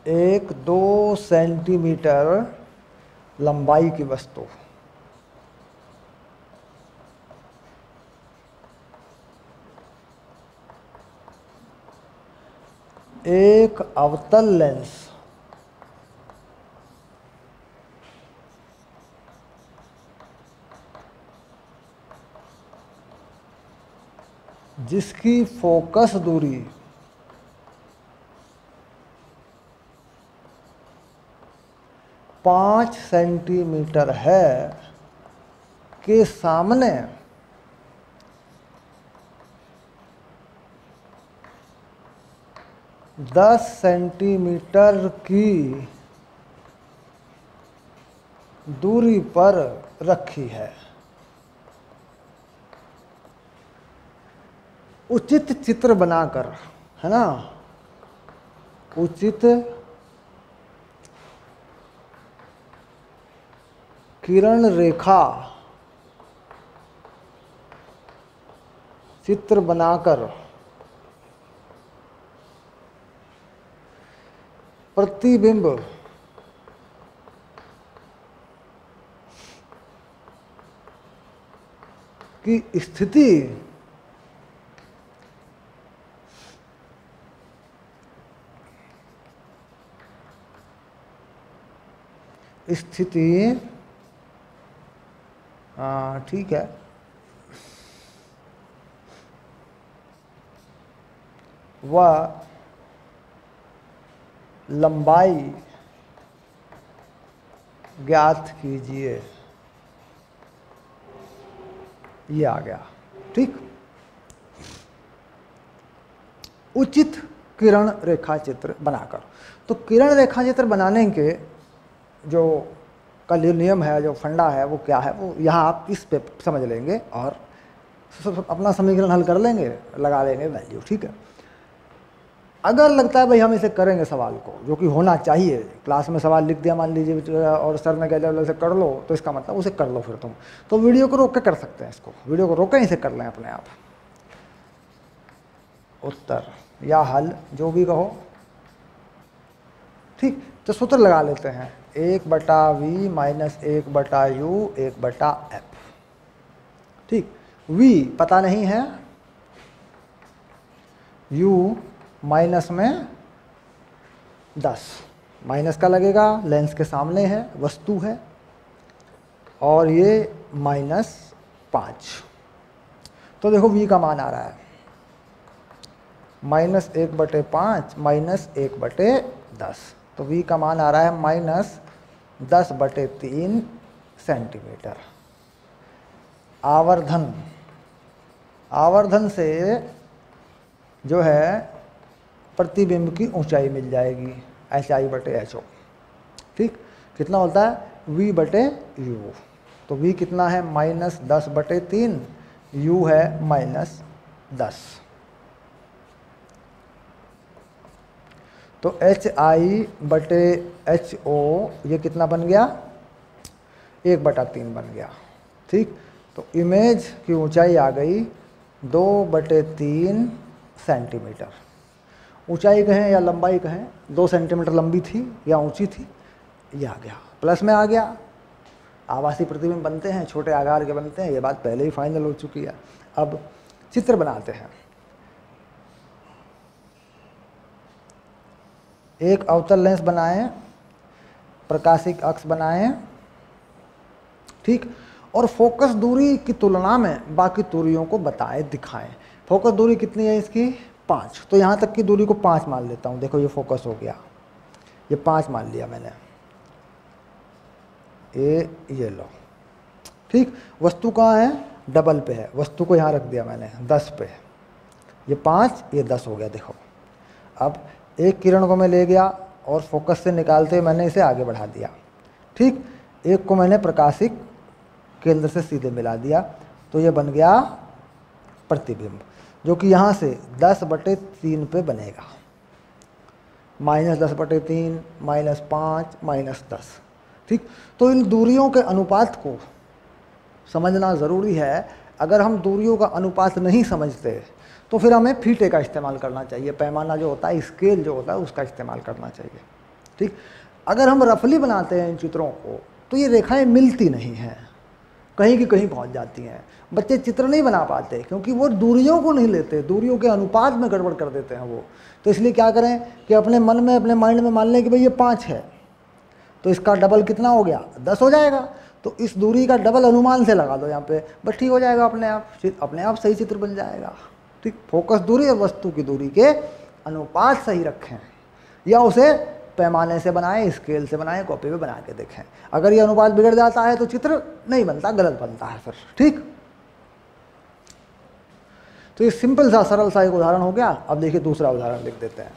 1-2 सेंटीमीटर लंबाई की वस्तु एक अवतल लेंस जिसकी फोकस दूरी 5 सेंटीमीटर है के सामने 10 सेंटीमीटर की दूरी पर रखी है। उचित चित्र बनाकर, है ना, उचित किरण रेखा चित्र बनाकर प्रतिबिंब की स्थिति ठीक है, वह लंबाई ज्ञात कीजिए। ये आ गया, ठीक। उचित किरण रेखा चित्र बनाकर, तो किरण रेखा चित्र बनाने के जो का नियम है, जो फंडा है, वो क्या है, वो यहाँ आप इस पे समझ लेंगे और अपना समीकरण हल कर लेंगे, लगा लेंगे वैल्यू, ठीक है। अगर लगता है भाई हम इसे करेंगे सवाल को, जो कि होना चाहिए, क्लास में सवाल लिख दिया मान लीजिए और सर ने कह दिया से कर लो, तो इसका मतलब उसे कर लो फिर तुम, तो वीडियो को रोक के कर सकते हैं, इसको वीडियो को रोक के इसे कर लें अपने आप। उत्तर या हल जो भी कहो, ठीक। तो सूत्र लगा लेते हैं, 1/v माइनस 1/u 1/f, ठीक। v पता नहीं है, u माइनस में 10, माइनस का लगेगा, लेंस के सामने है, वस्तु है, और ये -5। तो देखो v का मान आ रहा है -1/5 -1/10। तो v का मान आ रहा है -10/3 सेंटीमीटर। आवर्धन से जो है प्रतिबिंब की ऊंचाई मिल जाएगी HI/HO। ठीक, कितना होता है v/u। तो v कितना है -10/3, u है -10। तो HI/HO ये कितना बन गया 1/3 बन गया। ठीक, तो इमेज की ऊंचाई आ गई 2/3 सेंटीमीटर। ऊंचाई कहें या लंबाई कहें, 2 सेंटीमीटर लंबी थी या ऊंची थी, ये आ गया, प्लस में आ गया। आभासी प्रतिबिंब बनते हैं, छोटे आकार के बनते हैं, ये बात पहले ही फाइनल हो चुकी है। अब चित्र बनाते हैं। एक अवतल लेंस बनाएं, प्रकाशिक अक्ष बनाएं, ठीक, और फोकस दूरी की तुलना में बाकी दूरियों को बताएं, दिखाएं। फोकस दूरी कितनी है इसकी 5, तो यहाँ तक की दूरी को 5 मान लेता हूँ। देखो ये फोकस हो गया, ये 5 मान लिया मैंने, ये लो। ठीक, वस्तु कहाँ है, डबल पे है, वस्तु को यहाँ रख दिया मैंने 10 पे, ये 5 ये 10 हो गया। देखो अब एक किरण को मैं ले गया और फोकस से निकालते हुए मैंने इसे आगे बढ़ा दिया। ठीक, एक को मैंने प्रकाशिक केंद्र से सीधे मिला दिया, तो ये बन गया प्रतिबिंब, जो कि यहाँ से 10/3 पे बनेगा। -10/3 -5 -10। ठीक, तो इन दूरियों के अनुपात को समझना ज़रूरी है। अगर हम दूरियों का अनुपात नहीं समझते तो फिर हमें फीटे का इस्तेमाल करना चाहिए, पैमाना जो होता है, स्केल जो होता है, उसका इस्तेमाल करना चाहिए। ठीक, अगर हम रफली बनाते हैं इन चित्रों को तो ये रेखाएं मिलती नहीं हैं, कहीं की कहीं पहुंच जाती हैं। बच्चे चित्र नहीं बना पाते क्योंकि वो दूरियों को नहीं लेते, दूरियों के अनुपात में गड़बड़ कर देते हैं वो। तो इसलिए क्या करें कि अपने मन में, अपने माइंड में मान लें कि भाई ये 5 है, तो इसका डबल कितना हो गया 10 हो जाएगा। तो इस दूरी का डबल अनुमान से लगा दो यहाँ पे, बस ठीक हो जाएगा, अपने आप सही चित्र बन जाएगा। ठीक, फोकस दूरी और वस्तु की दूरी के अनुपात सही रखें, या उसे पैमाने से बनाएं, स्केल से बनाएं, कॉपी पे बना के देखें। अगर ये अनुपात बिगड़ जाता है तो चित्र नहीं बनता, गलत बनता है फिर। ठीक, तो ये सिंपल सा सरल सा एक उदाहरण हो गया। अब देखिए दूसरा उदाहरण लिख देते हैं।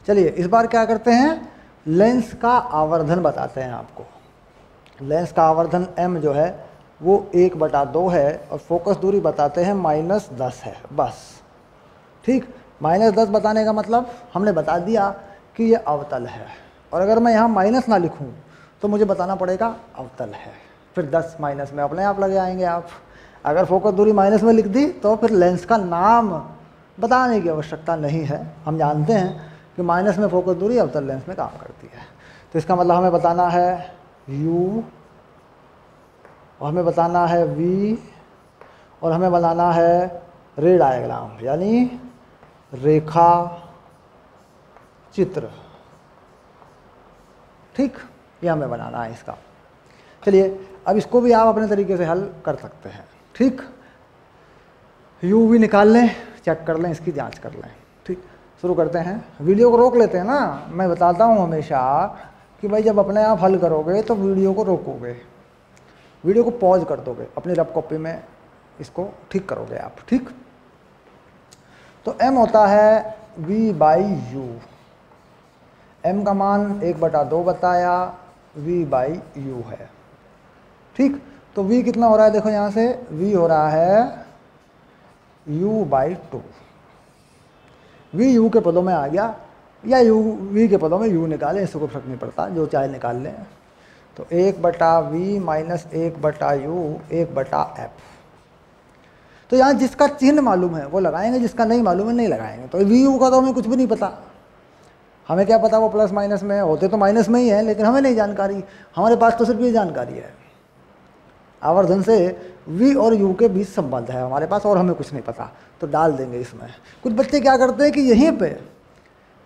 चलिए इस बार क्या करते हैं, लेंस का आवर्धन बताते हैं आपको। लेंस का आवर्धन m जो है वो 1/2 है, और फोकस दूरी बताते हैं -10 है, बस। ठीक, -10 बताने का मतलब हमने बता दिया कि ये अवतल है, और अगर मैं यहाँ माइनस ना लिखूँ तो मुझे बताना पड़ेगा अवतल है, फिर 10 माइनस में अपने आप लगे आएंगे आप। अगर फोकस दूरी माइनस में लिख दी तो फिर लेंस का नाम बताने की आवश्यकता नहीं है, हम जानते हैं कि माइनस में फोकस दूरी अवतल लेंस में काम करती है। तो इसका मतलब हमें बताना है u, और हमें बताना है v, और हमें बनाना है रे डायग्राम, यानी रेखा चित्र। ठीक, ये हमें बनाना है इसका। चलिए अब इसको भी आप अपने तरीके से हल कर सकते हैं। ठीक, यू भी निकाल लें, चेक कर लें, इसकी जांच कर लें। ठीक, शुरू करते हैं। वीडियो को रोक लेते हैं ना, मैं बताता हूँ हमेशा कि भाई जब अपने आप हल करोगे तो वीडियो को रोकोगे, वीडियो को पॉज कर दोगे, अपनी रफ कॉपी में इसको ठीक करोगे आप। ठीक, तो m होता है v/u, m का मान 1/2 बताया, v/u है। ठीक, तो v कितना हो रहा है, देखो यहाँ से v हो रहा है u/2, v u के पदों में आ गया, या u v के पदों में u निकालें, इससे कोई फर्क नहीं पड़ता, जो चाहे निकाल लें। तो 1/v माइनस 1/u 1/f। तो यहाँ जिसका चिन्ह मालूम है वो लगाएंगे, जिसका नहीं मालूम है नहीं लगाएंगे। तो वी यू का तो हमें कुछ भी नहीं पता, हमें क्या पता वो प्लस माइनस में होते तो माइनस में ही है, लेकिन हमें नहीं जानकारी, हमारे पास तो सिर्फ ये जानकारी है आवर्धन से v और u के बीच संबंध है हमारे पास, और हमें कुछ नहीं पता, तो डाल देंगे इसमें। कुछ बच्चे क्या करते हैं कि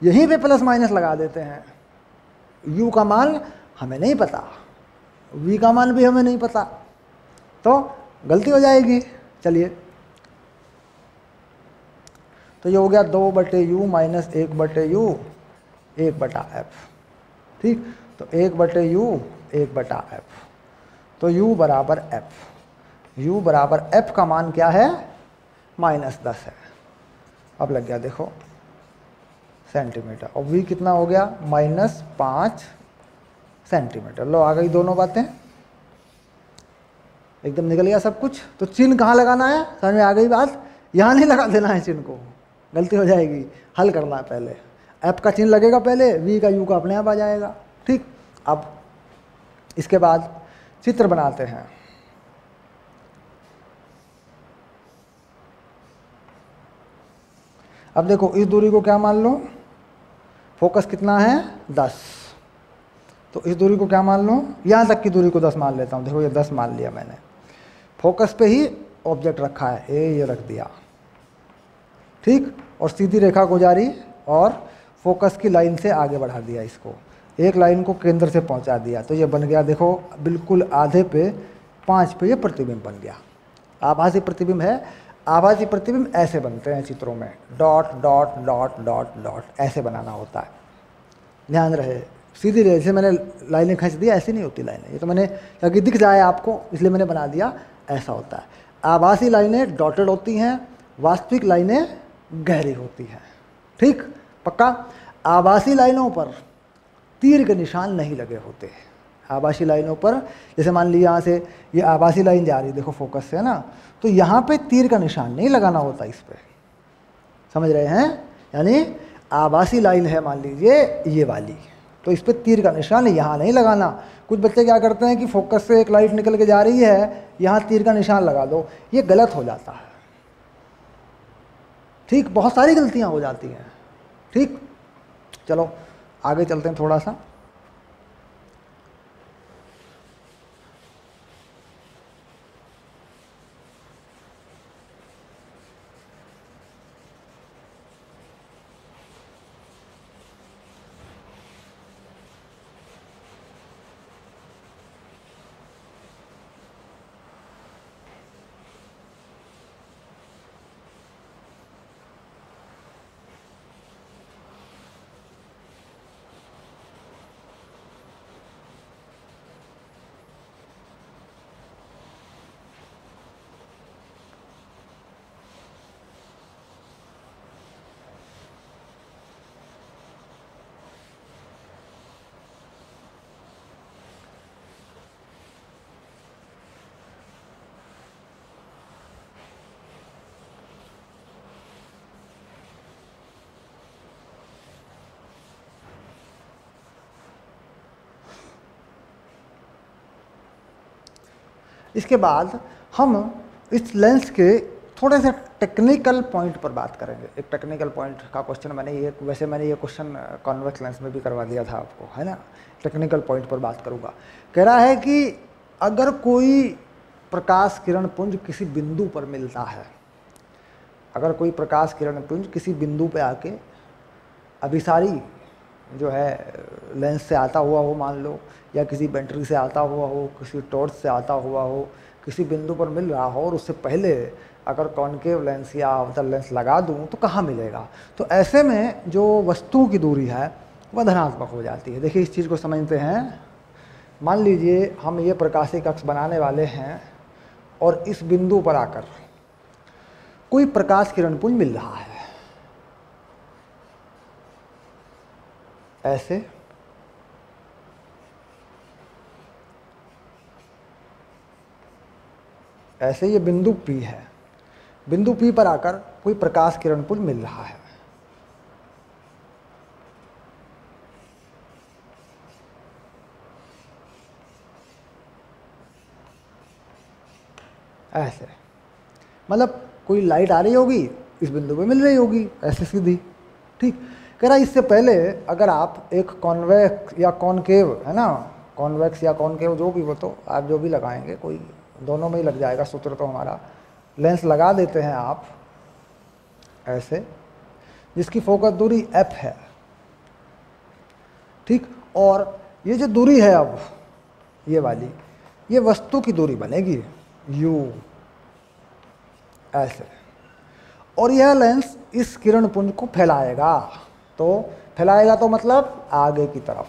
यहीं पे प्लस माइनस लगा देते हैं, u का मान हमें नहीं पता, v का मान भी हमें नहीं पता, तो गलती हो जाएगी। चलिए, तो ये हो गया 2/u माइनस 1/u 1/f। ठीक, तो 1/u 1/f, तो u बराबर f, u बराबर f का मान क्या है, -10 है। अब लग गया देखो सेंटीमीटर, और v कितना हो गया, -5 सेंटीमीटर। लो आ गई दोनों बातें, एकदम निकल गया सब कुछ। तो चिन्ह कहाँ लगाना है, समझ में आ गई बात, यहाँ नहीं लगा देना है चिन्ह को, गलती हो जाएगी, हल करना है पहले। f का चिन्ह लगेगा पहले, v का u का अपने आप आ जाएगा। ठीक, अब इसके बाद चित्र बनाते हैं। अब देखो इस दूरी को क्या मान लो, फोकस कितना है 10, तो इस दूरी को क्या मान लो, यहाँ तक की दूरी को 10 मान लेता हूँ। देखो ये 10 मान लिया मैंने, फोकस पे ही ऑब्जेक्ट रखा है, ये रख दिया। ठीक, और सीधी रेखा गुजारी और फोकस की लाइन से आगे बढ़ा दिया इसको, एक लाइन को केंद्र से पहुंचा दिया, तो ये बन गया देखो बिल्कुल आधे पे 5 पे ये प्रतिबिंब बन गया। आभासी प्रतिबिंब है, आभासी प्रतिबिंब ऐसे बनते हैं चित्रों में, dot dot dot dot dot ऐसे बनाना होता है, ध्यान रहे। सीधी रेखा से मैंने लाइनें खींच दी, ऐसी नहीं होती लाइनें, ये तो मैंने ताकि दिख जाए आपको इसलिए मैंने बना दिया, ऐसा होता है। आभासी लाइनें डॉटेड होती हैं, वास्तविक लाइनें गहरी होती हैं। ठीक, पक्का। आभासी लाइनों पर तीर के निशान नहीं लगे होते, आभासी लाइनों पर जैसे मान लीजिए यहाँ से ये आभासी लाइन जा रही है, देखो फोकस से है ना, तो यहाँ पे तीर का निशान नहीं लगाना होता इस पे, समझ रहे हैं। यानी आभासी लाइन है मान लीजिए ये वाली, तो इस पे तीर का निशान यहाँ नहीं लगाना। कुछ बच्चे क्या करते हैं कि फोकस से एक लाइट निकल के जा रही है, यहाँ तीर का निशान लगा दो, ये गलत हो जाता है। ठीक, बहुत सारी गलतियाँ हो जाती हैं। ठीक, चलो आगे चलते हैं थोड़ा सा। इसके बाद हम इस लेंस के थोड़े से टेक्निकल पॉइंट पर बात करेंगे। एक टेक्निकल पॉइंट का क्वेश्चन मैंने ये क्वेश्चन कॉन्वेक्स लेंस में भी करवा दिया था आपको, है ना। टेक्निकल पॉइंट पर बात करूँगा। कह रहा है कि अगर कोई प्रकाश किरण पुंज किसी बिंदु पर मिलता है, अगर कोई प्रकाश किरण पुंज किसी बिंदु पे आके अभिसारी जो है लेंस से आता हुआ हो मान लो, या किसी बैटरी से आता हुआ हो, किसी टॉर्च से आता हुआ हो, किसी बिंदु पर मिल रहा हो, और उससे पहले अगर कॉनकेव लेंस या अवतल लेंस लगा दूं तो कहाँ मिलेगा। तो ऐसे में जो वस्तु की दूरी है वह धनात्मक हो जाती है। देखिए इस चीज़ को समझते हैं। मान लीजिए हम ये प्रकाशिक अक्ष बनाने वाले हैं और इस बिंदु पर आकर कोई प्रकाश किरण पुंज मिल रहा है, ऐसे ऐसे ये बिंदु P है, बिंदु P पर आकर कोई प्रकाश किरण पुंज मिल रहा है, ऐसे मतलब कोई लाइट आ रही होगी, इस बिंदु पे मिल रही होगी ऐसे सीधी। ठीक, कह रहा इससे पहले अगर आप एक कॉन्वेक्स या कॉनकेव, है ना, कॉन्वेक्स या कॉनकेव जो भी हो, तो आप जो भी लगाएंगे कोई दोनों में ही लग जाएगा सूत्र तो हमारा, लेंस लगा देते हैं आप ऐसे, जिसकी फोकस दूरी f है। ठीक, और ये जो दूरी है अब ये वाली, ये वस्तु की दूरी बनेगी u ऐसे, और यह लेंस इस किरण पुंज को फैलाएगा। तो फैलाएगा तो मतलब आगे की तरफ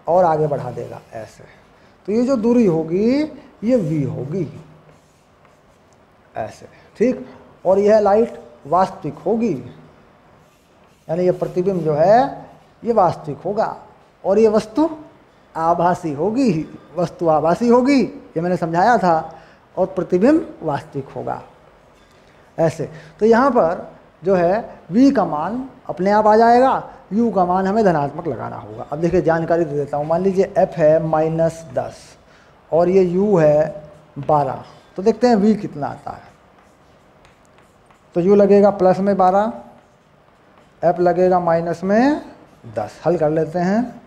और आगे बढ़ा देगा ऐसे। तो ये जो दूरी होगी ये v होगी ऐसे। ठीक, और यह लाइट वास्तविक होगी, यानी ये प्रतिबिंब जो है ये वास्तविक होगा, और ये वस्तु आभासी होगी। वस्तु आभासी होगी, ये मैंने समझाया था, और प्रतिबिंब वास्तविक होगा ऐसे। तो यहाँ पर जो है v का मान अपने आप आ जाएगा, u का मान हमें धनात्मक लगाना होगा। अब देखिए जानकारी दे देता हूँ। मान लीजिए f है -10 और ये u है 12, तो देखते हैं v कितना आता है। तो u लगेगा प्लस में 12, f लगेगा माइनस में 10। हल कर लेते हैं।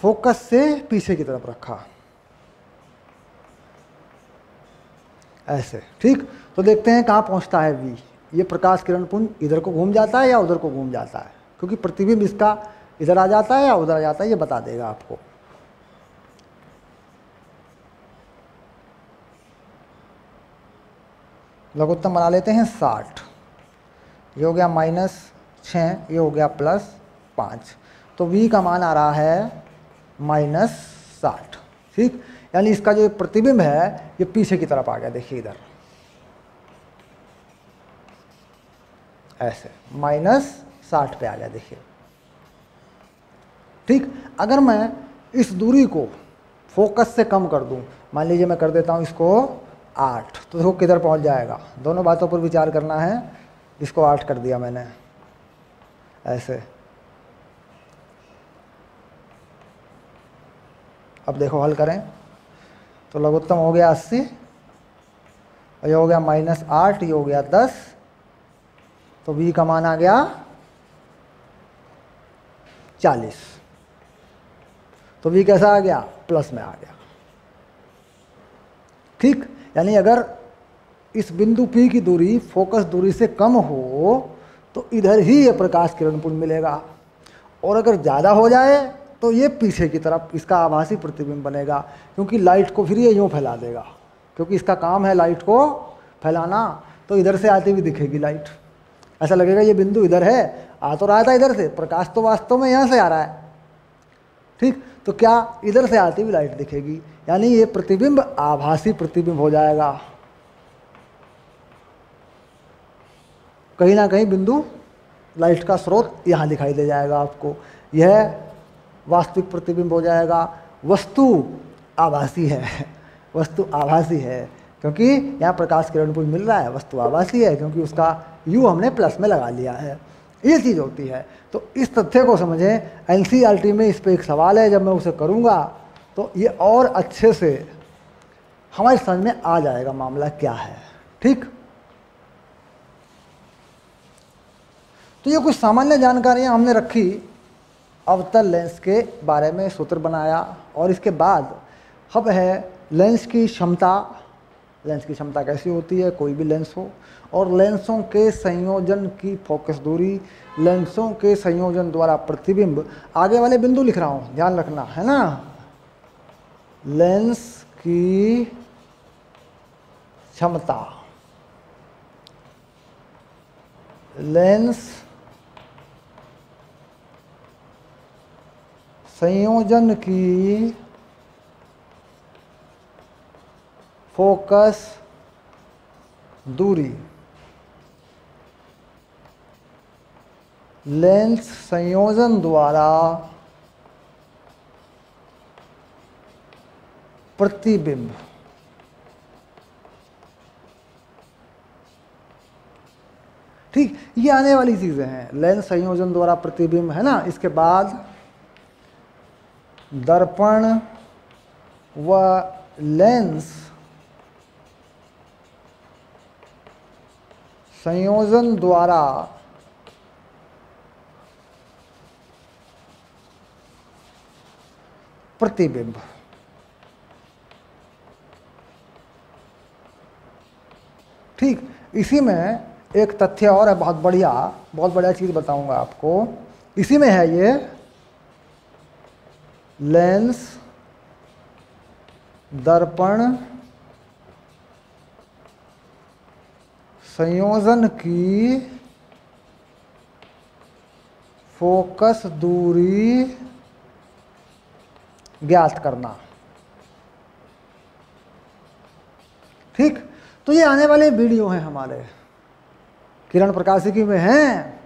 फोकस से पीछे की तरफ रखा ऐसे। ठीक, तो देखते हैं कहाँ पहुँचता है v। ये प्रकाश किरण पुंज इधर को घूम जाता है या उधर को घूम जाता है, क्योंकि प्रतिबिंब इसका इधर आ जाता है या उधर आ जाता है, ये बता देगा आपको। लघुत्तम बना लेते हैं 60, ये हो गया -6, ये हो गया +5। तो v का मान आ रहा है -60। ठीक, यानी इसका जो प्रतिबिंब है ये पीछे की तरफ आ गया। देखिए इधर ऐसे -60 पे आ गया, देखिए। ठीक, अगर मैं इस दूरी को फोकस से कम कर दूं, मान लीजिए मैं कर देता हूं इसको 8, तो देखो किधर पहुंच जाएगा। दोनों बातों पर विचार करना है। इसको 8 कर दिया मैंने ऐसे। अब देखो हल करें तो लघुत्तम हो गया 80, और ये हो गया -8, ये हो गया 10, तो v का मान आ गया 40। तो v कैसा आ गया, प्लस में आ गया। ठीक, यानी अगर इस बिंदु P की दूरी फोकस दूरी से कम हो तो इधर ही ये प्रकाश किरण पुंज मिलेगा, और अगर ज़्यादा हो जाए तो ये पीछे की तरफ इसका आभासी प्रतिबिंब बनेगा, क्योंकि लाइट को फिर ये यूँ फैला देगा, क्योंकि इसका काम है लाइट को फैलाना। तो इधर से आती हुई दिखेगी लाइट, ऐसा लगेगा ये बिंदु इधर है, आ तो रहा था इधर से, प्रकाश तो वास्तव में यहाँ से आ रहा है। ठीक, तो क्या इधर से आती हुई लाइट दिखेगी, यानी ये प्रतिबिंब आभासी प्रतिबिंब हो जाएगा। कहीं ना कहीं बिंदु लाइट का स्रोत यहाँ दिखाई दे जाएगा आपको, यह वास्तविक प्रतिबिंब हो जाएगा। वस्तु आभासी है, वस्तु आभासी है, क्योंकि यहाँ प्रकाश किरण पुंज मिल रहा है। वस्तु आभासी है क्योंकि उसका u हमने प्लस में लगा लिया है। ये चीज़ होती है। तो इस तथ्य को समझें। एनसीईआरटी में इस पर एक सवाल है, जब मैं उसे करूँगा तो ये और अच्छे से हमारी समझ में आ जाएगा मामला क्या है। ठीक, तो ये कुछ सामान्य जानकारियाँ हमने रखी, अवतल लेंस के बारे में सूत्र बनाया, और इसके बाद अब है लेंस की क्षमता। लेंस की क्षमता कैसी होती है, कोई भी लेंस हो, और लेंसों के संयोजन की फोकस दूरी, लेंसों के संयोजन द्वारा प्रतिबिंब। आगे वाले बिंदु लिख रहा हूँ, ध्यान रखना है ना। लेंस की क्षमता, लेंस संयोजन की फोकस दूरी, लेंस संयोजन द्वारा प्रतिबिंब। ठीक, ये आने वाली चीजें हैं, लेंस संयोजन द्वारा प्रतिबिंब है ना। इसके बाद दर्पण व लेंस संयोजन द्वारा प्रतिबिंब। ठीक, इसी में एक तथ्य और है, बहुत बढ़िया चीज बताऊंगा आपको। इसी में है ये लेंस दर्पण संयोजन की फोकस दूरी ज्ञात करना। ठीक, तो ये आने वाले वीडियो हैं हमारे, किरण प्रकाशिकी में हैं,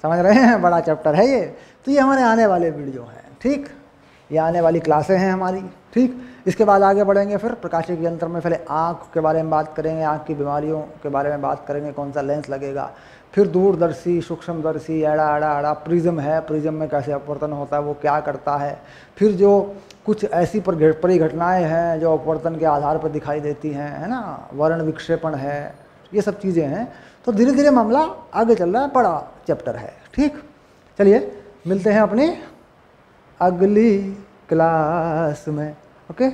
समझ रहे हैं, बड़ा चैप्टर है ये। तो ये हमारे आने वाले वीडियो हैं। ठीक, ये आने वाली क्लासें हैं हमारी। ठीक, इसके बाद आगे बढ़ेंगे, फिर प्रकाशिकी यंत्र में पहले आँख के बारे में बात करेंगे, आँख की बीमारियों के बारे में बात करेंगे, कौन सा लेंस लगेगा। फिर दूरदर्शी, सूक्ष्मदर्शी, एड़ा प्रिज्म है, प्रिज्म में कैसे अपवर्तन होता है, वो क्या करता है। फिर जो कुछ ऐसी परिघटनाएं हैं जो अपवर्तन के आधार पर दिखाई देती हैं, है ना, वर्ण विक्षेपण है, ये सब चीज़ें हैं। तो धीरे धीरे मामला आगे चल रहा है, बड़ा चैप्टर है। ठीक, चलिए मिलते हैं अपनी अगली क्लास में। ओके।